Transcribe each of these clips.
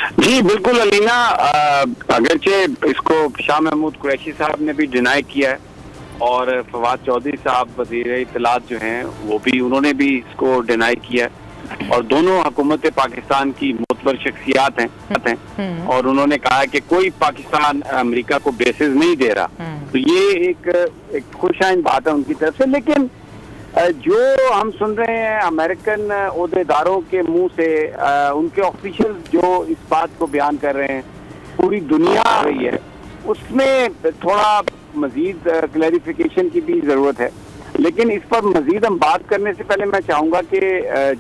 जी बिल्कुल अलीना, अगरचे इसको शाह महमूद कुरैशी साहब ने भी डिनाई किया है और फवाद चौधरी साहब वज़ीर इत्तलात जो हैं वो भी, उन्होंने भी इसको डिनाई किया है और दोनों हुकूमत पाकिस्तान की मोतबर शख्सियात हैं और उन्होंने कहा है कि कोई पाकिस्तान अमेरिका को बेसिस नहीं दे रहा। तो ये एक खुशाइन बात है उनकी तरफ से। लेकिन जो हम सुन रहे हैं अमेरिकन ओहदेदारों के मुंह से, उनके ऑफिशियल जो इस बात को बयान कर रहे हैं, पूरी दुनिया आ रही है, उसमें थोड़ा मजीद क्लैरिफिकेशन की भी ज़रूरत है। लेकिन इस पर मजीद हम बात करने से पहले मैं चाहूँगा कि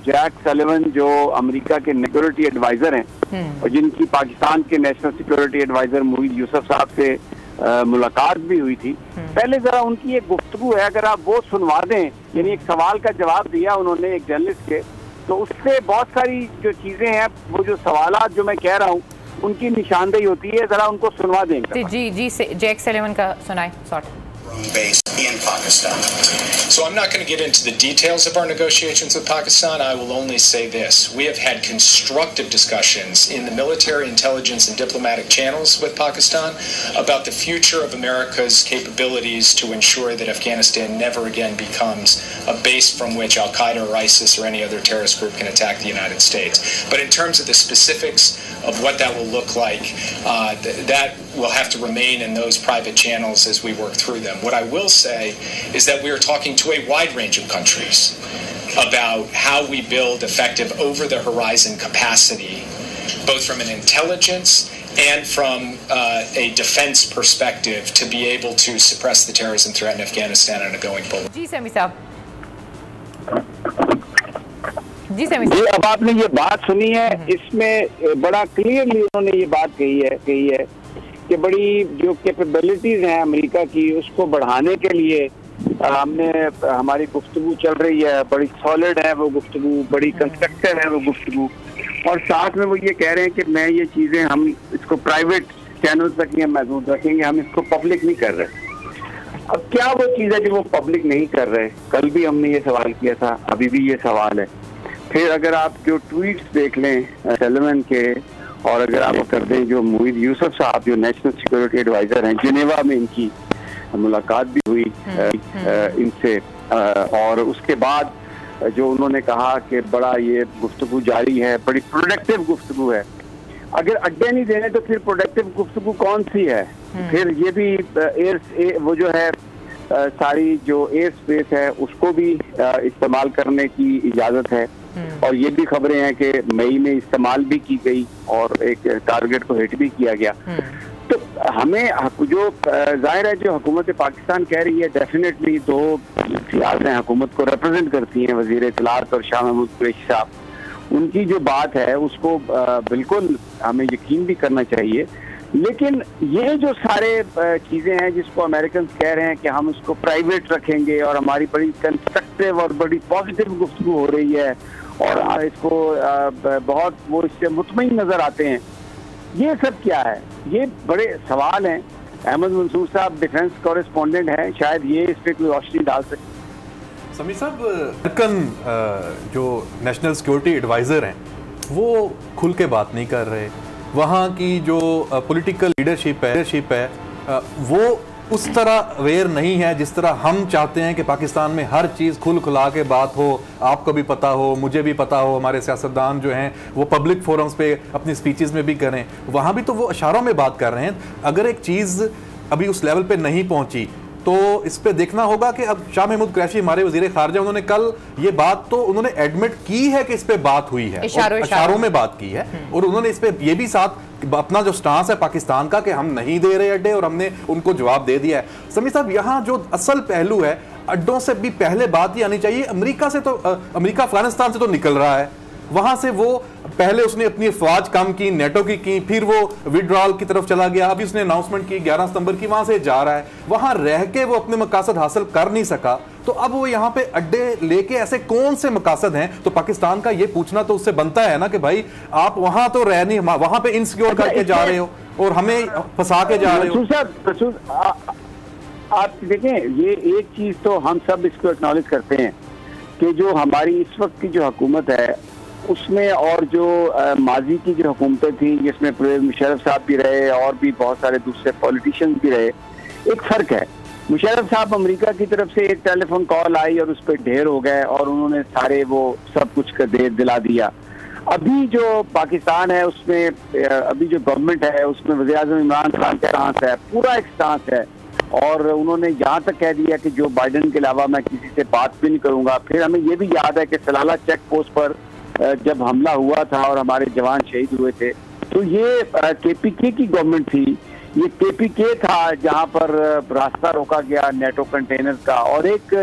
जैक सलिवन जो अमेरिका के सिक्योरिटी एडवाइज़र हैं और जिनकी पाकिस्तान के national security adviser Moeed Yusuf साहब से मुलाकात भी हुई थी, पहले जरा उनकी एक गुफ्तगू है, अगर आप वो सुनवा दें। यानी एक सवाल का जवाब दिया उन्होंने एक जर्नलिस्ट के, तो उससे बहुत सारी जो चीजें हैं, वो जो सवालात जो मैं कह रहा हूँ उनकी निशानदेही होती है, जरा उनको सुनवा देंगे। जी जैक सलिवन का सुनाए short. Based in Pakistan. So I'm not going to get into the details of our negotiations with Pakistan. I will only say this. We have had constructive discussions in the military, intelligence and diplomatic channels with Pakistan about the future of America's capabilities to ensure that Afghanistan never again becomes a base from which Al-Qaeda or ISIS or any other terrorist group can attack the United States. But in terms of the specifics of what that will look like, that will have to remain in those private channels as we work through them. What I will say is that we are talking to a wide range of countries about how we build effective over-the-horizon capacity, both from an intelligence and from a defense perspective, to be able to suppress the terrorism threat in Afghanistan on a going forward. जी समी साहब। अब आपने ये बात सुनी है, इसमें बड़ा क्लियरली उन्होंने ये बात कही है कि बड़ी जो कैपेबिलिटीज हैं अमेरिका की, उसको बढ़ाने के लिए हमारी गुफ्तगू चल रही है, बड़ी सॉलिड है वो गुफ्तगू, बड़ी कंस्ट्रक्टिव है वो गुफ्तगू, और साथ में वो ये कह रहे हैं कि मैं ये चीज़ें, हम इसको प्राइवेट चैनल तक ही महदूद रखेंगे, हम इसको पब्लिक नहीं कर रहे। अब क्या वो चीज़ है जो वो पब्लिक नहीं कर रहे? कल भी हमने ये सवाल किया था, अभी भी ये सवाल है। फिर अगर आप जो ट्वीट्स देख लें सलिवन के, और अगर आप कर दें जो मोहिद यूसुफ साहब जो नेशनल सिक्योरिटी एडवाइज़र हैं, जिनेवा में इनकी मुलाकात भी हुई इनसे, और उसके बाद जो उन्होंने कहा कि बड़ा ये गुफ्तगू जारी है, बड़ी प्रोडक्टिव गुफ्तगू है। अगर अड्डे नहीं देने तो फिर प्रोडक्टिव गुफ्तगू कौन सी है? फिर ये भी वो जो है सारी जो एयर स्पेस है उसको भी इस्तेमाल करने की इजाज़त है, और ये भी खबरें हैं कि मई में इस्तेमाल भी की गई और एक टारगेट को हिट भी किया गया। तो हमें जो जाहिर है जो हुकूमत पाकिस्तान कह रही है, डेफिनेटली दो सियासतें हुकूमत को रिप्रेजेंट करती हैं, वज़ीर इत्तलात और शाह महमूद कुरैशी साहब, उनकी जो बात है उसको बिल्कुल हमें यकीन भी करना चाहिए। लेकिन ये जो सारे चीज़ें हैं जिसको अमेरिकन कह रहे हैं कि हम इसको प्राइवेट रखेंगे और हमारी बड़ी कंस्ट्रक्टिव और बड़ी पॉजिटिव गुफ्तगू हो रही है और इसको बहुत वो इससे मुतमईन नज़र आते हैं, ये सब क्या है? ये बड़े सवाल हैं। अहमद मंसूर साहब डिफेंस कॉरेस्पॉन्डेंट हैं, शायद ये इस पर कोई रोशनी डाल सके। समीर साहब, अमेरिकन जो नेशनल सिक्योरिटी एडवाइज़र हैं वो खुल के बात नहीं कर रहे, वहाँ की जो पॉलिटिकल लीडरशिप है वो उस तरह अवेयर नहीं है जिस तरह हम चाहते हैं कि पाकिस्तान में हर चीज़ खुल खुला के बात हो, आपको भी पता हो, मुझे भी पता हो, हमारे सियासतदान जो हैं वो पब्लिक फोरम्स पे अपनी स्पीचेस में भी करें। वहाँ भी तो वो इशारों में बात कर रहे हैं। अगर एक चीज़ अभी उस लेवल पे नहीं पहुँची तो इस पे देखना होगा कि अब शाह महमूद कुरैशी हमारे वज़ीर ख़ारजा, उन्होंने कल ये बात तो उन्होंने एडमिट की है कि इस पे बात हुई है, इशारों में बात की है, और उन्होंने इस पे ये भी साथ अपना जो स्टांस है पाकिस्तान का कि हम नहीं दे रहे अड्डे, और हमने उनको जवाब दे दिया है। समीर साहब, यहाँ जो असल पहलू है, अड्डों से भी पहले बात ही आनी चाहिए। अमेरिका अफगानिस्तान से तो निकल रहा है, वहां से वो पहले उसने अपनी अफवाज कम की, नेटो की, फिर वो विड्रॉल की तरफ चला गया, अभी उसने अनाउंसमेंट की 11 सितंबर की, वहां से जा रहा है। वहां रह के वो अपने मकासद हासिल कर नहीं सका, तो अब वो यहाँ पे अड्डे लेके ऐसे कौन से मकासद हैं? तो पाकिस्तान का ये पूछना तो उससे बनता है ना कि भाई आप वहां तो रह नहीं, वहां पे इनसिक्योर करके जा रहे हो और हमें फंसा के जा रहे हो। आप देखें, ये एक चीज तो हम सब इसको एक्नॉलेज करते हैं कि जो हमारी इस वक्त की जो हुकूमत है उसमें और जो माजी की जो हुकूमतें थी जिसमें परवेज मुशर्रफ साहब भी रहे और भी बहुत सारे दूसरे पॉलिटिशियंस भी रहे, एक फ़र्क है। मुशर्रफ साहब अमेरिका की तरफ से एक टेलीफोन कॉल आई और उस पर ढेर हो गए और उन्होंने सारे वो सब कुछ कर दिला दिया। अभी जो पाकिस्तान है उसमें अभी जो गवर्नमेंट है उसमें वज़ीर-ए-आज़म इमरान खान का स्टांस है, पूरा एक स्टांस है, और उन्होंने यहाँ तक कह दिया कि जो बाइडन के अलावा मैं किसी से बात भी नहीं करूँगा। फिर हमें ये भी याद है कि सलाला चेक पोस्ट पर जब हमला हुआ था और हमारे जवान शहीद हुए थे, तो ये KPK की गवर्नमेंट थी, ये KPK था जहाँ पर रास्ता रोका गया नेटो कंटेनर का, और एक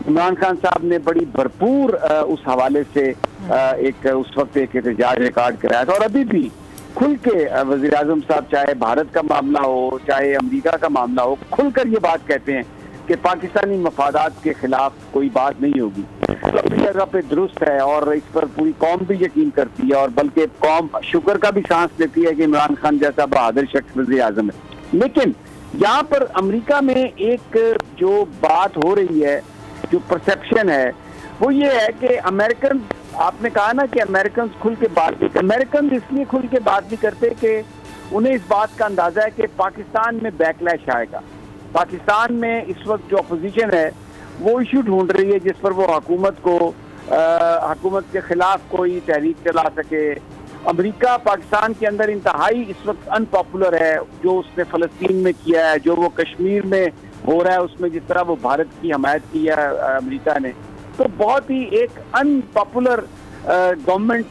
इमरान खान साहब ने बड़ी भरपूर उस हवाले से एक उस वक्त एक एहतजाज रिकॉर्ड कराया था। और अभी भी खुल के वज़ीर आज़म साहब, चाहे भारत का मामला हो चाहे अमेरिका का मामला हो, खुलकर ये बात कहते हैं कि पाकिस्तानी मफादात के खिलाफ कोई बात नहीं होगी। तो अपनी जगह पे दुरुस्त है और इस पर पूरी कौम भी यकीन करती है, और बल्कि कौम शुक्र का भी सांस लेती है कि इमरान खान जैसा बहादुर शख्स वज़ीर आज़म है। लेकिन यहाँ पर अमेरिका में एक जो बात हो रही है, जो परसेप्शन है, वो ये है कि अमेरिकन, आपने कहा ना कि अमेरिकन खुल के बात नहीं, अमेरिकन इसलिए खुल के बात नहीं करते कि उन्हें इस बात का अंदाजा है कि पाकिस्तान में बैकलैश आएगा। पाकिस्तान में इस वक्त जो अपोजिशन है वो इशू ढूंढ रही है जिस पर वो हुकूमत के खिलाफ कोई तहरीक चला सके। अमेरिका पाकिस्तान के अंदर इंतहाई इस वक्त अनपॉपुलर है, जो उसने फ़लस्तीन में किया है, जो वो कश्मीर में हो रहा है उसमें जिस तरह वो भारत की हमायत की है अमेरिका ने, तो बहुत ही एक अनपॉपुलर गवर्नमेंट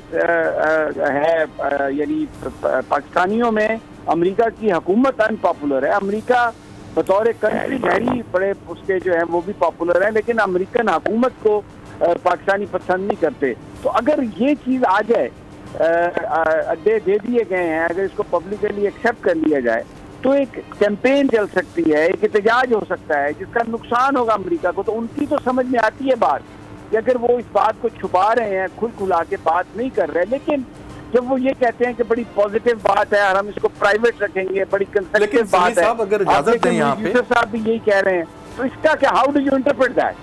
है। यानी पाकिस्तानियों में अमेरिका की हुकूमत अनपॉपुलर है। अमेरिका बतौर कंट्री शहरी बड़े उसके जो है वो भी पॉपुलर है, लेकिन अमेरिकन हुकूमत को पाकिस्तानी पसंद नहीं करते। तो अगर ये चीज़ आ जाए, अड्डे दे दिए गए हैं, अगर इसको पब्लिकली एक्सेप्ट कर लिया जाए, तो एक कैंपेन चल सकती है, एक एहतजाज हो सकता है जिसका नुकसान होगा अमेरिका को। तो उनकी तो समझ में आती है बात कि अगर वो इस बात को छुपा रहे हैं, खुला के बात नहीं कर रहे, लेकिन जब वो ये कहते हैं कि बड़ी पॉजिटिव बात है और हम इसको प्राइवेट रखेंगे, बड़ी कंस्ट्रक्टिव बात है, अगर इजाजत दें यहाँ पे साहब भी यही कह रहे हैं, तो इसका क्या, how do you interpret that?